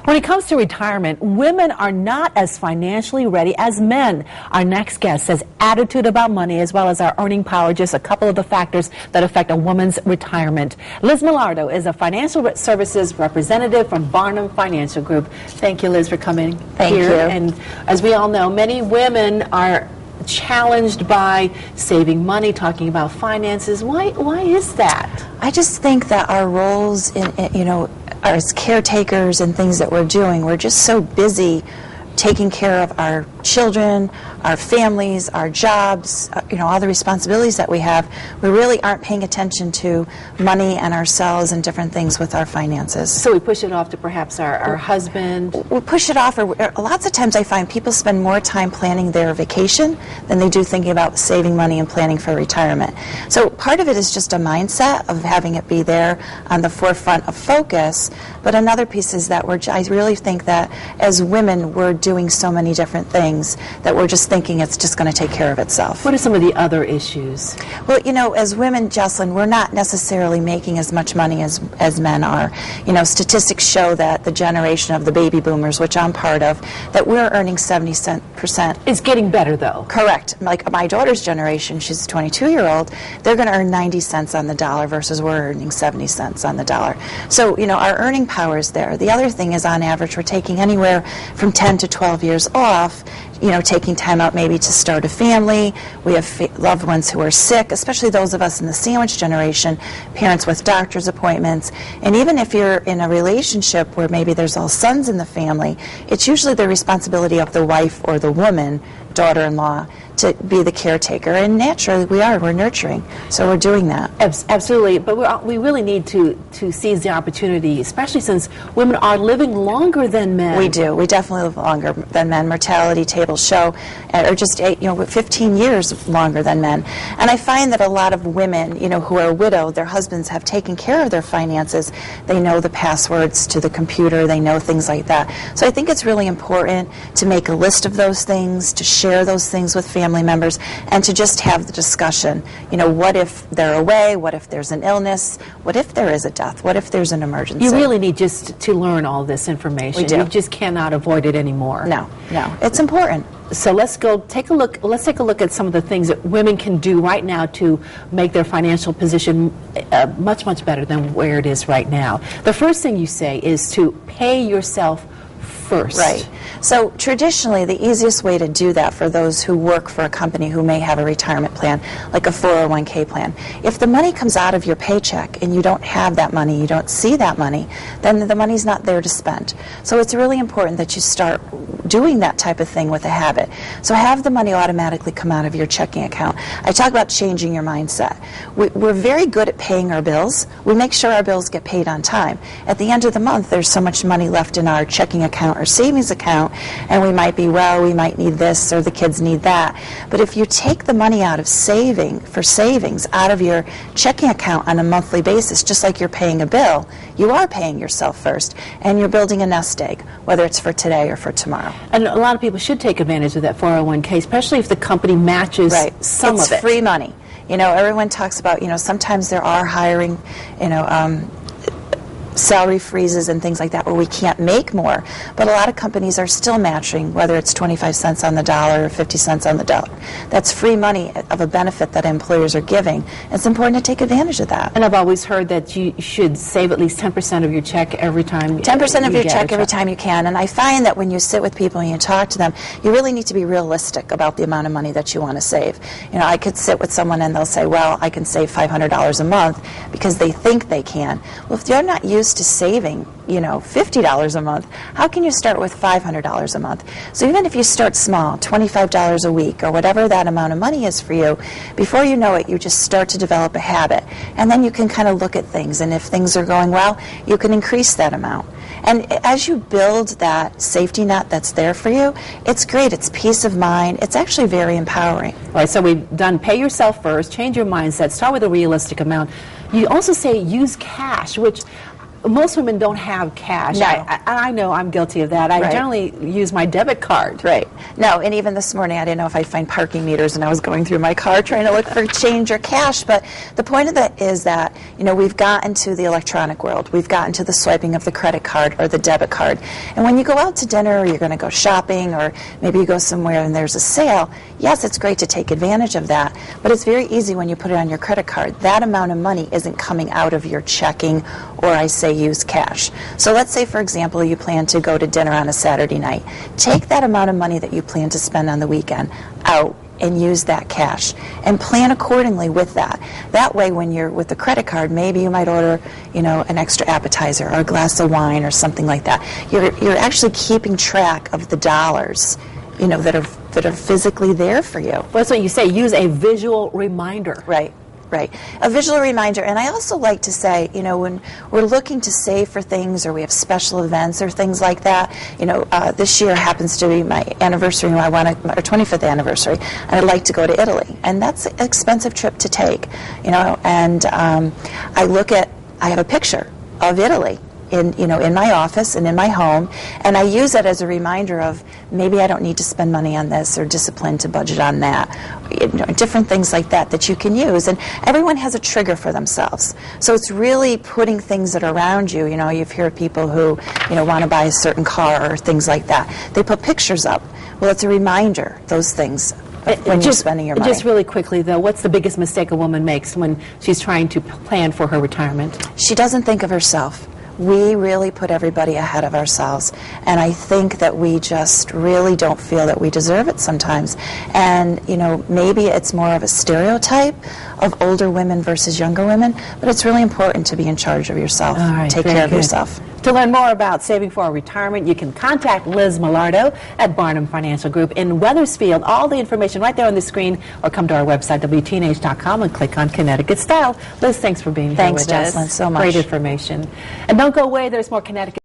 When it comes to retirement, women are not as financially ready as men. Our next guest says attitude about money as well as our earning power, just a couple of the factors that affect a woman's retirement. Liz Millardo is a financial services representative from Barnum Financial Group. Thank you, Liz, for coming here. Thank you. And as we all know, many women are challenged by saving money, talking about finances. Why is that? I just think that our roles as caretakers and things that we're doing, we're just so busy taking care of our children, our families, our jobs, all the responsibilities that we have. We really aren't paying attention to money and ourselves and different things with our finances. So we push it off to perhaps our husband? We push it off, or lots of times I find people spend more time planning their vacation than they do thinking about saving money and planning for retirement. So part of it is just a mindset of having it be there on the forefront of focus, but another piece is that I really think that as women we're doing so many different things that we're just thinking it's just going to take care of itself. What are some of the other issues? Well, as women, Jocelyn, we're not necessarily making as much money as men are. Statistics show that the generation of the baby boomers, which I'm part of, that we're earning 70%. It's getting better, though. Correct. Like my daughter's generation, she's a 22-year-old, they're going to earn 90 cents on the dollar versus we're earning 70 cents on the dollar. So, our earning power is there. The other thing is, on average, we're taking anywhere from 10 to 12 years off, taking time out maybe to start a family. We have loved ones who are sick, especially those of us in the sandwich generation, parents with doctor's appointments. And even if you're in a relationship where maybe there's all sons in the family, it's usually the responsibility of the wife or the woman, daughter-in-law, to be the caretaker. And naturally we're nurturing. So we're doing that. Absolutely. But we really need to seize the opportunity, especially since women are living longer than men. We do. We definitely live longer than men. Mortality tables show are just 15 years longer than men. And I find that a lot of women, who are widowed, their husbands have taken care of their finances. They know the passwords to the computer. They know things like that. So I think it's really important to make a list of those things, to share those things with family members, and to just have the discussion. What if they're away? What if there's an illness? What if there is a death? What if there's an emergency? You really need just to learn all this information. We do. You just cannot avoid it anymore. No, it's important. So let's take a look at some of the things that women can do right now to make their financial position much, much better than where it is right now. The first thing you say is to pay yourself first. Right. So traditionally, the easiest way to do that for those who work for a company who may have a retirement plan, like a 401k plan, if the money comes out of your paycheck and you don't have that money, you don't see that money, then the money's not there to spend. So it's really important that you start doing that type of thing with a habit. So have the money automatically come out of your checking account. I talk about changing your mindset. We're very good at paying our bills. We make sure our bills get paid on time. At the end of the month, there's so much money left in our checking account or savings account, and we might need this or the kids need that. But if you take the money out of savings out of your checking account on a monthly basis, just like you're paying a bill, you are paying yourself first, and you're building a nest egg, whether it's for today or for tomorrow. And a lot of people should take advantage of that 401k, especially if the company matches some of it. It's free money. Everyone talks about, sometimes there are hiring, salary freezes and things like that where we can't make more, but a lot of companies are still matching, whether it's 25 cents on the dollar or 50 cents on the dollar. That's free money of a benefit that employers are giving. It's important to take advantage of that. And I've always heard that you should save at least 10% of your check every time. 10% of your check every time you can. And I find that when you sit with people and you talk to them, you really need to be realistic about the amount of money that you want to save. I could sit with someone and they'll say, well, I can save $500 a month because they think they can. Well, if they're not used to saving, $50 a month, how can you start with $500 a month? So even if you start small, $25 a week or whatever that amount of money is for you, before you know it, you just start to develop a habit. And then you can kind of look at things, and if things are going well, you can increase that amount. And as you build that safety net that's there for you, it's great. It's peace of mind. It's actually very empowering. All right, so we've done pay yourself first, change your mindset, start with a realistic amount. You also say use cash, which most women don't have cash. No. I know I'm guilty of that. I Right. generally use my debit card. Right. No, and even this morning I didn't know if I'd find parking meters, and I was going through my car trying to look for change or cash. But the point of that is that, you know, we've gotten to the electronic world. We've gotten to the swiping of the credit card or the debit card. And when you go out to dinner, or you're going to go shopping, or maybe you go somewhere and there's a sale, yes, it's great to take advantage of that. But it's very easy when you put it on your credit card. That amount of money isn't coming out of your checking, or I say use cash. So let's say, for example, you plan to go to dinner on a Saturday night. Take that amount of money that you plan to spend on the weekend out and use that cash and plan accordingly with that. That way, when you're with the credit card, maybe you might order, you know, an extra appetizer or a glass of wine or something like that. You're actually keeping track of the dollars, you know, that are physically there for you. Well, that's what you say. Use a visual reminder. Right. Right. A visual reminder. And I also like to say, you know, when we're looking to save for things, or we have special events or things like that, you know, this year happens to be my anniversary, our 25th anniversary, and I'd like to go to Italy. And that's an expensive trip to take, you know, and I have a picture of Italy in my office and in my home, and I use it as a reminder of maybe I don't need to spend money on this, or discipline to budget on that, different things like that you can use. And everyone has a trigger for themselves, so it's really putting things that are around you. You know, you've heard people who, you know, want to buy a certain car or things like that. They put pictures up. Well, it's a reminder, those things, when you're spending your money. Just really quickly, though, what's the biggest mistake a woman makes when she's trying to plan for her retirement? She doesn't think of herself. We really put everybody ahead of ourselves, and I think that we just really don't feel that we deserve it sometimes. And, you know, maybe it's more of a stereotype of older women versus younger women, but it's really important to be in charge of yourself. All right, take very care of good. yourself. To learn more about saving for retirement, you can contact Liz Millardo at Barnum Financial Group in Wethersfield. All the information right there on the screen, or come to our website, WTNH.com, and click on Connecticut Style. Liz, thanks for being here Thanks, with us. Jocelyn, so much. Great information. And don't go away, there's more Connecticut